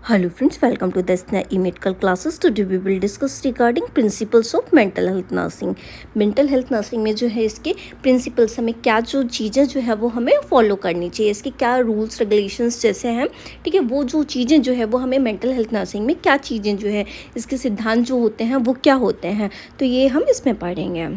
Hello friends, welcome to the e-medical classes. Today we will discuss regarding principles of mental health nursing. Mental health nursing में जो है इसके principles हमें क्या जो चीज़ें जो है वो हमें फॉलो करनी चाहिए, इसके क्या रूल्स रेगुलेशंस जैसे हैं, ठीक है, वो जो चीज़ें जो है वो हमें मेंटल हेल्थ नर्सिंग में क्या चीज़ें जो है इसके सिद्धांत जो होते हैं वो क्या होते हैं, तो ये हम इसमें पढ़ेंगे।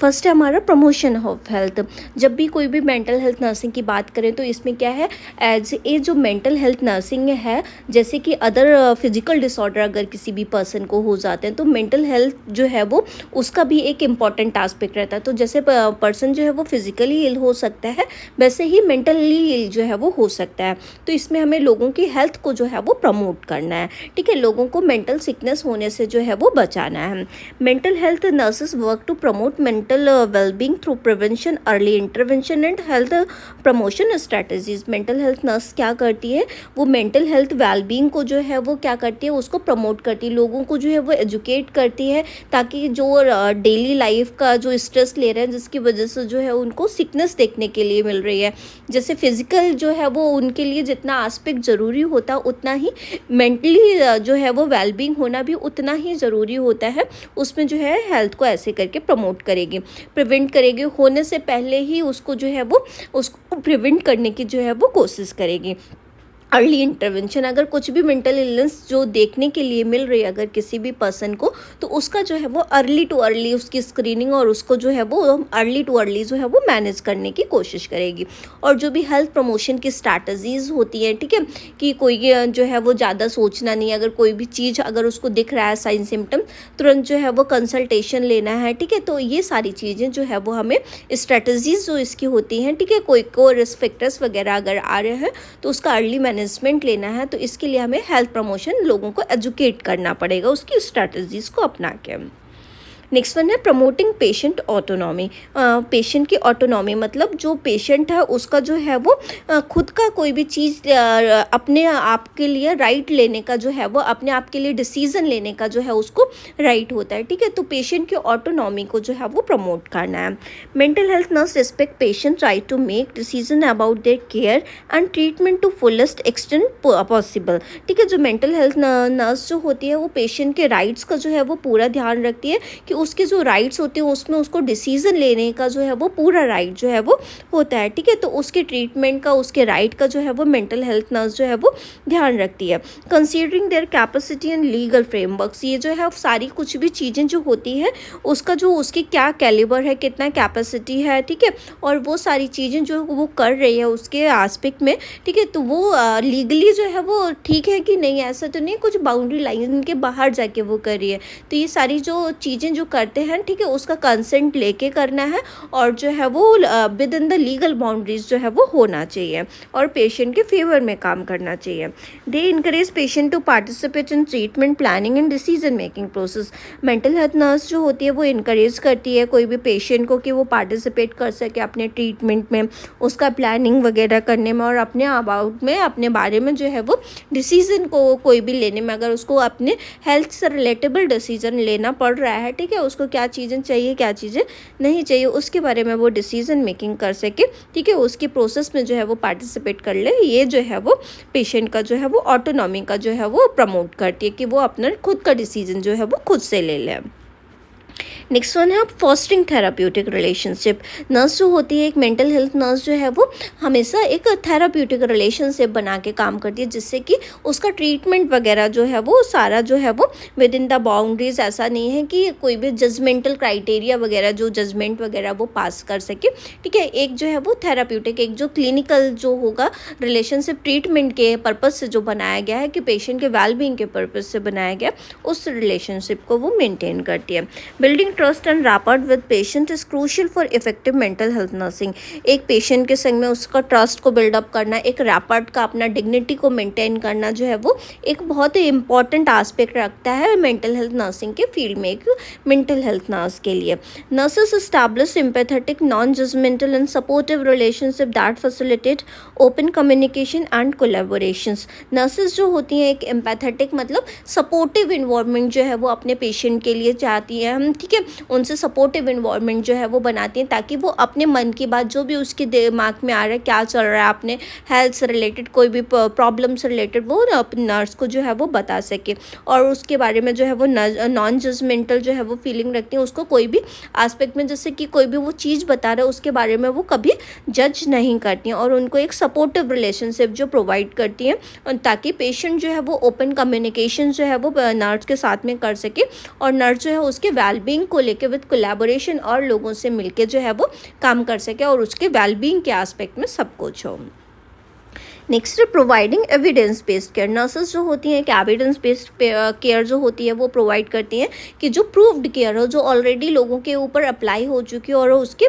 फर्स्ट है हमारा प्रमोशन ऑफ हेल्थ। जब भी कोई भी मेंटल हेल्थ नर्सिंग की बात करें तो इसमें क्या है, एज ए जो मेंटल हेल्थ नर्सिंग है, जैसे कि अदर फिजिकल डिसऑर्डर अगर किसी भी पर्सन को हो जाते हैं तो मेंटल हेल्थ जो है वो उसका भी एक इम्पॉर्टेंट आस्पेक्ट रहता है। तो जैसे पर्सन जो है वो फिजिकली इल हो सकता है, वैसे ही मेंटली इल जो है वो हो सकता है। तो इसमें हमें लोगों की हेल्थ को जो है वो प्रमोट करना है, ठीक है, लोगों को मेंटल सिकनेस होने से जो है वो बचाना है। Mental health nurses work to promote mental well-being through prevention, early intervention and health promotion strategies। Mental health nurse क्या करती है, वो मेंटल हेल्थ वेलबींग को जो है वो क्या करती है, उसको प्रमोट करती है, लोगों को जो है वो एजुकेट करती है, ताकि जो डेली लाइफ का जो स्ट्रेस ले रहे हैं जिसकी वजह से जो है उनको सिकनेस देखने के लिए मिल रही है। जैसे फिजिकल जो है वो उनके लिए जितना आस्पेक्ट ज़रूरी होता है उतना ही मेंटली जो है वो वेलबींग होना भी उतना ही ज़रूरी होता है। उसमें जो है हेल्थ को ऐसे करके प्रमोट करेगी, प्रिवेंट करेगी, होने से पहले ही उसको जो है वो उसको प्रिवेंट करने की जो है वो कोशिश करेगी। अर्ली इंटरवेंशन, अगर कुछ भी मेंटल इलनेस जो देखने के लिए मिल रही है अगर किसी भी पर्सन को, तो उसका जो है वो अर्ली टू अर्ली उसकी स्क्रीनिंग और उसको जो है वो अर्ली टू अर्ली जो है वो मैनेज करने की कोशिश करेगी। और जो भी हेल्थ प्रमोशन की स्ट्रैटेजीज होती हैं, ठीक है, कि कोई जो है वो ज़्यादा सोचना नहीं, अगर कोई भी चीज़ अगर उसको दिख रहा है साइन सिम्टम, तुरंत जो है वो कंसल्टेशन लेना है, ठीक है। तो ये सारी चीज़ें जो है वो हमें स्ट्रैटेजीज जो इसकी होती हैं, ठीक है, कोई को रिस्क फैक्टर्स वगैरह अगर आ रहे हैं तो उसका अर्ली मैनेजमेंट लेना है। तो इसके लिए हमें हेल्थ प्रमोशन लोगों को एजुकेट करना पड़ेगा उसकी स्ट्रैटेजीज को अपना के। नेक्स्ट वन है प्रमोटिंग पेशेंट ऑटोनॉमी। पेशेंट की ऑटोनॉमी मतलब जो पेशेंट है उसका जो है वो खुद का कोई भी चीज़ अपने आप के लिए राइट लेने का जो है वो अपने आप के लिए डिसीज़न लेने का जो है उसको राइट होता है, ठीक है। तो पेशेंट की ऑटोनॉमी को जो है वो प्रमोट करना है। Mental health nurse respect patient right to make decision about their care and treatment to fullest extent possible, ठीक है। जो मेंटल हेल्थ नर्स जो होती है वो पेशेंट के राइट्स का जो है वो पूरा ध्यान रखती है कि उसके जो राइट्स होते हैं उसमें उसको डिसीजन लेने का जो है वो पूरा राइट जो है वो होता है, ठीक है। तो उसके ट्रीटमेंट का उसके राइट का जो है वो मेंटल हेल्थ नर्स जो है वो ध्यान रखती है। Considering their capacity and legal frameworks, ये जो है सारी कुछ भी चीज़ें जो होती है उसका जो उसकी क्या कैलिबर है, कितना कैपेसिटी है, ठीक है, और वो सारी चीज़ें जो वो कर रही है उसके आस्पेक्ट में, ठीक है, तो वो लीगली जो है वो ठीक है कि नहीं, ऐसा तो नहीं कुछ बाउंड्री लाइन के बाहर जाके वो कर रही है। तो ये सारी जो चीज़ें जो करते हैं, ठीक है, उसका कंसेंट लेके करना है और जो है वो with in the legal boundaries जो है वो होना चाहिए और पेशेंट के फेवर में काम करना चाहिए। They encourage patient to participate in treatment planning and decision making process. Mental health nurse जो होती है वो इनकरेज करती है कोई भी पेशेंट को कि वो पार्टिसिपेट कर सके अपने ट्रीटमेंट में, उसका प्लानिंग वगैरह करने में और अपने अबाउट में अपने बारे में जो है वो डिसीजन को कोई भी लेने में, अगर उसको अपने हेल्थ से रिलेटेबल डिसीजन लेना पड़ रहा है, ठीक है, उसको क्या चीज़ें चाहिए क्या चीज़ें नहीं चाहिए उसके बारे में वो डिसीजन मेकिंग कर सके, ठीक है, उसकी प्रोसेस में जो है वो पार्टिसिपेट कर ले। ये जो है वो पेशेंट का जो है वो ऑटोनॉमी का जो है वो प्रमोट करती है कि वो अपना खुद का डिसीजन जो है वो खुद से ले ले। नेक्स्ट वन है फॉस्टरिंग थेराप्यूटिक रिलेशनशिप। नर्स जो होती है एक मेंटल हेल्थ नर्स जो है वो हमेशा एक थेराप्यूटिक रिलेशनशिप बना के काम करती है, जिससे कि उसका ट्रीटमेंट वगैरह जो है वो सारा जो है वो विद इन द बाउंड्रीज, ऐसा नहीं है कि कोई भी जजमेंटल क्राइटेरिया वगैरह जो जजमेंट वगैरह वो पास कर सके, ठीक है। एक जो है वो थेराप्यूटिक एक जो क्लिनिकल जो होगा रिलेशनशिप ट्रीटमेंट के पर्पज़ से जो बनाया गया है कि पेशेंट के वेलबींग के पर्पज़ से बनाया गया, उस रिलेशनशिप को वो मेंटेन करती है। Building trust and rapport with patient is crucial for effective mental health nursing. एक पेशेंट के संग में उसका ट्रस्ट को बिल्डअप करना, एक रैपर्ट का अपना डिग्निटी को मेंटेन करना जो है वो एक बहुत ही इंपॉर्टेंट एस्पेक्ट रखता है मेंटल हेल्थ नर्सिंग के फील्ड में, एक मेंटल हेल्थ नर्स के लिए। Nurses establish sympathetic non judgmental and supportive relationship that facilitate open communication and collaborations. Nurses जो होती हैं एक एम्पैथेटिक मतलब सपोर्टिव इन्वायरमेंट जो है वो अपने पेशेंट के लिए चाहती हैं, ठीक है, उनसे सपोर्टिव इन्वायरमेंट जो है वो बनाती हैं, ताकि वो अपने मन की बात जो भी उसके दिमाग में आ रहा है, क्या चल रहा है अपने हेल्थ से रिलेटेड, कोई भी प्रॉब्लम से रिलेटेड, वो अपने नर्स को जो है वो बता सके, और उसके बारे में जो है वो नॉन जजमेंटल जो है वो फीलिंग रखती हैं। उसको कोई भी एस्पेक्ट में, जैसे कि कोई भी वो चीज़ बता रहा है उसके बारे में वो कभी जज नहीं करती हैं, और उनको एक सपोर्टिव रिलेशनशिप जो प्रोवाइड करती हैं, ताकि पेशेंट जो है वो ओपन कम्युनिकेशन जो है वो नर्स के साथ में कर सके, और नर्स जो है उसके वेलबींग को लेकर विद कोलैबोरेशन और लोगों से मिलके जो है वो काम कर सके, और उसके वेलबींग के एस्पेक्ट में सब कुछ हो। नेक्स्ट है providing evidence based care. Nurses जो होती हैं, एक एविडेंस बेस्ड केयर जो होती है वो प्रोवाइड करती हैं, कि जो प्रूव्ड केयर हो, जो ऑलरेडी लोगों के ऊपर अप्लाई हो चुकी है और उसके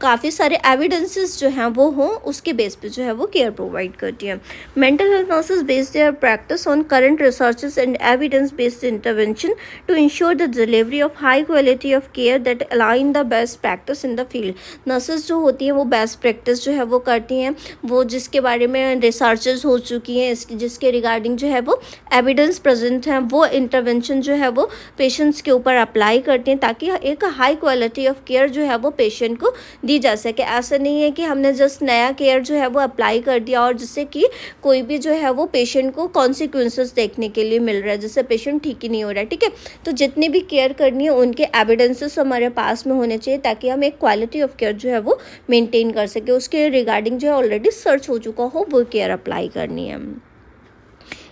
काफ़ी सारे एविडेंसेस जो हैं वो हों, उसके बेस पे जो है वो केयर प्रोवाइड करती हैं। Mental health nurses based their practice on current researches and evidence based intervention to ensure the delivery of high quality of care that align the best practice in the field. Nurses जो होती हैं वो best practice जो है वो करती हैं, वो जिसके बारे में रिसर्चेस हो चुकी हैं, जिसके रिगार्डिंग जो है वो एविडेंस प्रेजेंट है, वो इंटरवेंशन जो है वो पेशेंट्स के ऊपर अप्लाई करती हैं, ताकि एक हाई क्वालिटी ऑफ केयर जो है वो पेशेंट को दी जा सके। ऐसा नहीं है कि हमने जस्ट नया केयर जो है वो अप्लाई कर दिया और जिससे कि कोई भी जो है वो पेशेंट को कॉन्सिक्वेंसेस देखने के लिए मिल रहा है, जिससे पेशेंट ठीक ही नहीं हो रहा है, ठीक है। तो जितनी भी केयर करनी है उनके एविडेंसेस हमारे पास में होने चाहिए, ताकि हम एक क्वालिटी ऑफ केयर जो है वो मेंटेन कर सके। उसके रिगार्डिंग जो है ऑलरेडी सर्च हो चुका हो, वो केयर अप्लाई करनी है।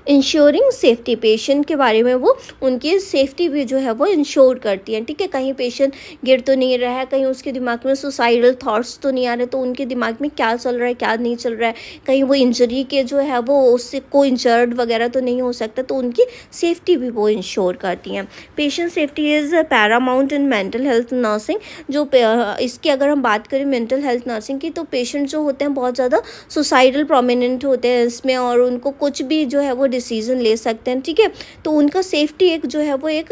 इंश्योरिंग सेफ्टी, पेशेंट के बारे में वो उनकी सेफ्टी भी जो है वो इंश्योर करती हैं, ठीक है। कहीं पेशेंट गिर तो नहीं रहा है, कहीं उसके दिमाग में सुसाइडल थॉट्स तो नहीं आ रहे, तो उनके दिमाग में क्या चल रहा है क्या नहीं चल रहा है, कहीं वो इंजरी के जो है वो उससे कोई इंजर्ड वगैरह तो नहीं हो सकता, तो उनकी सेफ्टी भी वो इंश्योर करती हैं। Patient safety is Paramount in mental health nursing. जो इसकी अगर हम बात करें मेंटल हेल्थ नर्सिंग की, तो पेशेंट जो होते हैं बहुत ज़्यादा सुसाइडल प्रोमिनेंट होते हैं इसमें, और उनको कुछ भी जो है वो डिसीजन ले सकते हैं, ठीक है। तो उनका सेफ्टी एक जो है वो एक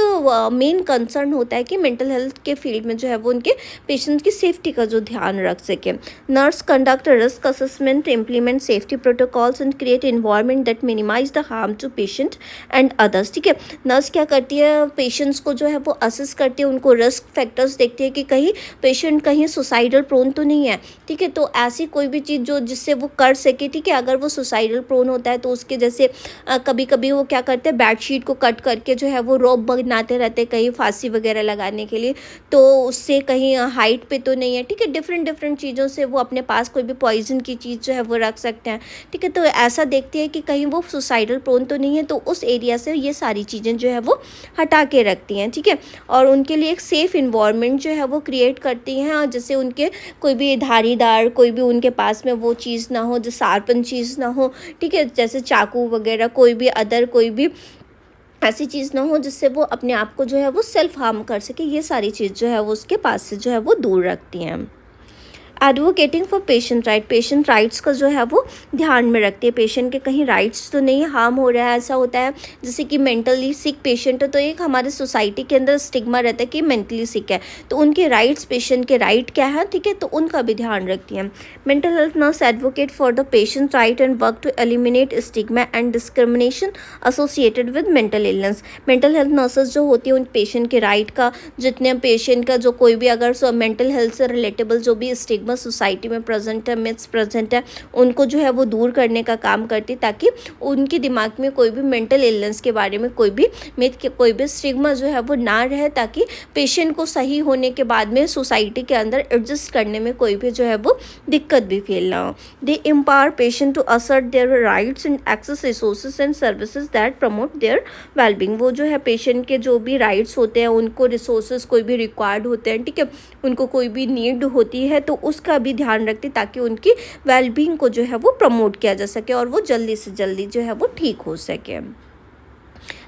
मेन कंसर्न होता है, कि मेंटल हेल्थ के फील्ड में जो है वो उनके पेशेंट की सेफ्टी का जो ध्यान रख सके। Nurse conduct risk assessment, implement safety protocols and create environment that minimize the harm to patient and others, ठीक है। नर्स क्या करती है, पेशेंट्स को जो है वो असेस करती है, उनको रिस्क फैक्टर्स देखती है कि कहीं पेशेंट कहीं सुसाइडल प्रोन तो नहीं है, ठीक है। तो ऐसी कोई भी चीज़ जो जिससे वो कर सके, ठीक है। अगर वो सुसाइडल प्रोन होता है तो उसके जैसे कभी कभी वो क्या करते हैं, बेडशीट को कट करके जो है वो रोप बनाते रहते हैं कहीं फांसी वगैरह लगाने के लिए, तो उससे कहीं हाइट पे तो नहीं है, ठीक है। डिफरेंट डिफरेंट चीज़ों से वो अपने पास कोई भी पॉइजन की चीज़ जो है वो रख सकते हैं, ठीक है। तो ऐसा देखती है कि कहीं वो सुसाइडल प्रोन तो नहीं है, तो उस एरिया से ये सारी चीज़ें जो है वो हटा के रखती हैं, ठीक है। और उनके लिए एक सेफ़ इन्वायरमेंट जो है वो क्रिएट करती हैं, और जैसे उनके कोई भी धारीदार कोई भी उनके पास में वो चीज़ ना हो, जो शार्पन चीज़ ना हो, ठीक है। जैसे चाकू वगैरह कोई भी अदर कोई भी ऐसी चीज़ ना हो जिससे वो अपने आप को जो है वो सेल्फ हार्म कर सके, ये सारी चीज़ जो है वो उसके पास से जो है वो दूर रखती हैं। Advocating for patient right, patient rights का जो है वो ध्यान में रखती है, पेशेंट के कहीं राइट्स तो नहीं हार्म हो रहा है। ऐसा होता है जैसे कि मेंटली सिक पेशेंट है, तो एक हमारे सोसाइटी के अंदर स्टिग्मा रहता है कि मेंटली सिक है, तो उनके राइट्स, पेशेंट के राइट क्या है, ठीक है, तो उनका भी ध्यान रखती हैं। Mental health nurse advocate for the patient right and work to eliminate stigma and discrimination associated with mental illness. Mental health nurses जो होती है उन पेशेंट के राइट का, जितने पेशेंट का जो कोई भी अगर मेंटल हेल्थ से रिलेटेबल जो भी स्टिग्मा सोसाइटी में प्रेजेंट है, मिथ्स प्रेजेंट है, उनको जो है वो दूर करने का काम करती, ताकि उनके दिमाग में कोई भी मेंटल इलनेस के बारे में कोई भी मिथ, कोई भी स्टिग्मा जो है वो ना रहे, ताकि पेशेंट को सही होने के बाद में सोसाइटी के अंदर एडजस्ट करने में कोई भी जो है वो दिक्कत भी फील ना हो। They empower patient to assert their rights and access resources and services that promote their wellbeing. वो जो है पेशेंट के जो भी राइट्स होते हैं, उनको रिसोर्सेज कोई भी रिक्वायर्ड होते हैं, ठीक है, उनको कोई भी नीड होती है, तो उसका भी ध्यान रखती, ताकि उनकी वेलबींग को जो है वो प्रमोट किया जा सके और वो जल्दी से जल्दी जो है वो ठीक हो सके।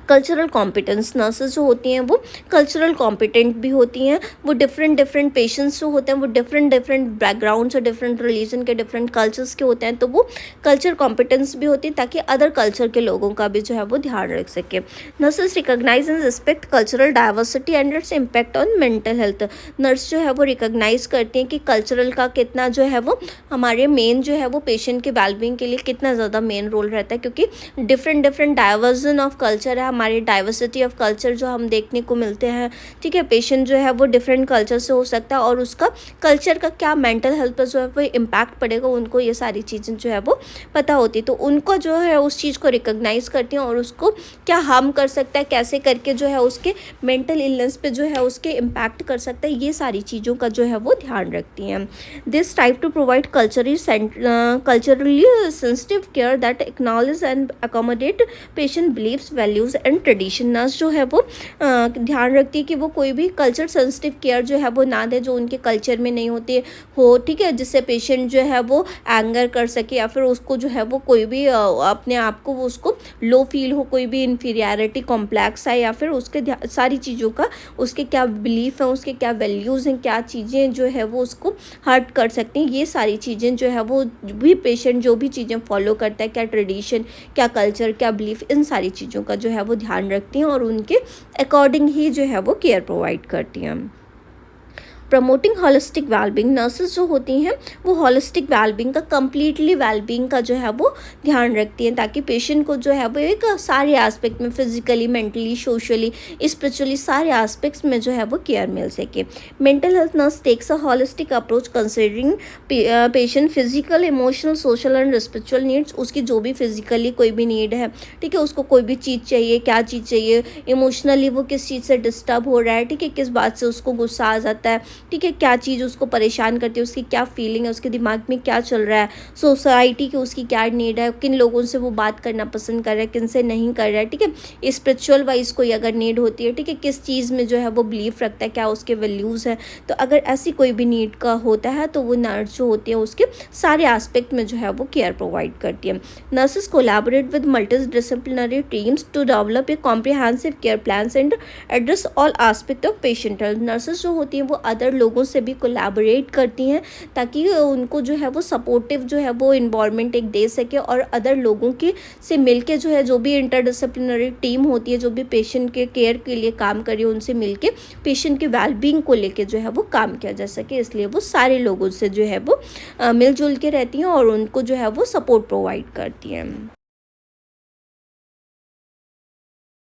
कल्चरल कॉम्पिटेंस, नर्सेज जो होती हैं वो कल्चरल कॉम्पिटेंट भी होती हैं। वो डिफरेंट पेशेंट्स जो होते हैं वो डिफरेंट बैकग्राउंड्स और डिफरेंट रिलीजन के, डिफरेंट कल्चर्स के होते हैं, तो वो कल्चर कॉम्पिटेंस भी होती है, ताकि अदर कल्चर के लोगों का भी जो है वो ध्यान रख सके। Nurses recognize and respect cultural diversity and its impact on mental health. Nurse जो है वो रिकॉग्नाइज करती हैं कि कल्चरल का कितना जो है वो हमारे मेन जो है वो पेशेंट के वेलबींग के लिए कितना ज़्यादा मेन रोल रहता है, क्योंकि डिफरेंट डाइवर्जन ऑफ कल्चर है हमारे डाइवर्सिटी ऑफ कल्चर जो हम देखने को मिलते हैं, ठीक है। पेशेंट जो है वो डिफरेंट कल्चर से हो सकता है और उसका कल्चर का क्या मेंटल हेल्थ पर जो है वो इम्पैक्ट पड़ेगा, उनको ये सारी चीज़ें जो है वो पता होती है। तो उनको जो है उस चीज़ को रिकॉग्नाइज करती हैं और उसको क्या हार्म कर सकता है, कैसे करके जो है उसके मेंटल इलनेस पे जो है उसके इम्पैक्ट कर सकता है, ये सारी चीज़ों का जो है वो ध्यान रखती हैं। This type two provide culturally sensitive care that acknowledge and accommodate patient beliefs, values and tradition। Nurse जो है वो ध्यान रखती है कि वो कोई भी कल्चर सेंसिटिव केयर जो है वो ना दे जो उनके कल्चर में नहीं होती हो, ठीक है, जिससे पेशेंट जो है वो एंगर कर सके या फिर उसको जो है वो कोई भी अपने आप को वो उसको लो फील हो, कोई भी इन्फीरियरिटी कॉम्प्लेक्स है या फिर उसके सारी चीज़ों का उसके क्या बिलीफ है, उसके क्या वैल्यूज़ हैं, क्या चीज़ें जो है वो उसको हर्ट कर सकती हैं, ये सारी चीज़ें जो है वो भी पेशेंट जो भी चीज़ें फॉलो करता है, क्या ट्रेडिशन, क्या कल्चर, क्या बिलीफ, इन सारी चीज़ों का जो है वो ध्यान रखती हैं और उनके अकॉर्डिंग ही जो है वो केयर प्रोवाइड करती हैं। प्रमोटिंग हॉलिस्टिक वेलबींग, नर्सेज जो होती हैं वो हॉलिस्टिक वेलबींग का, कम्प्लीटली वेलबींग का जो है वो ध्यान रखती हैं ताकि पेशेंट को जो है वो एक सारे एस्पेक्ट में फिजिकली, मेंटली, सोशली, स्पिरिचुअली सारे एस्पेक्ट्स में जो है वो केयर मिल सके। Mental health nurse takes a holistic approach considering patient physical, emotional, social and spiritual needs. उसकी जो भी फिजिकली कोई भी नीड है, ठीक है, उसको कोई भी चीज़ चाहिए, क्या चीज़ चाहिए, इमोशनली वो किस चीज़ से डिस्टर्ब हो रहा है, ठीक है, किस बात से उसको गुस्सा आ जाता है, ठीक है, क्या चीज़ उसको परेशान करती है, उसकी क्या फीलिंग है, उसके दिमाग में क्या चल रहा है, सोसाइटी की उसकी क्या नीड है, किन लोगों से वो बात करना पसंद कर रहा है, किन से नहीं कर रहा है, ठीक है, स्पिरिचुअल वाइज कोई अगर नीड होती है, ठीक है, किस चीज़ में जो है वो बिलीफ रखता है, क्या उसके वैल्यूज़ हैं। तो अगर ऐसी कोई भी नीड का होता है तो वो नर्स जो होती है उसके सारे एस्पेक्ट में जो है वो केयर प्रोवाइड करती है। Nurses collaborate with multidisciplinary teams to develop a comprehensive care plans and address all aspect of patient health. Nurses जो होती हैं वो अदर लोगों से भी कोलैबोरेट करती हैं ताकि उनको जो है वो सपोर्टिव जो है वो इन्वायरमेंट एक दे सके और अदर लोगों के से मिलके जो है जो भी इंटरडिसिप्लिनरी टीम होती है, जो भी पेशेंट के केयर के लिए काम कर रही है, उनसे मिलके पेशेंट के वेलबींग को लेके जो है वो काम किया जा सके। इसलिए वो सारे लोगों से जो है वो मिलजुल के रहती हैं और उनको जो है वो सपोर्ट प्रोवाइड करती हैं।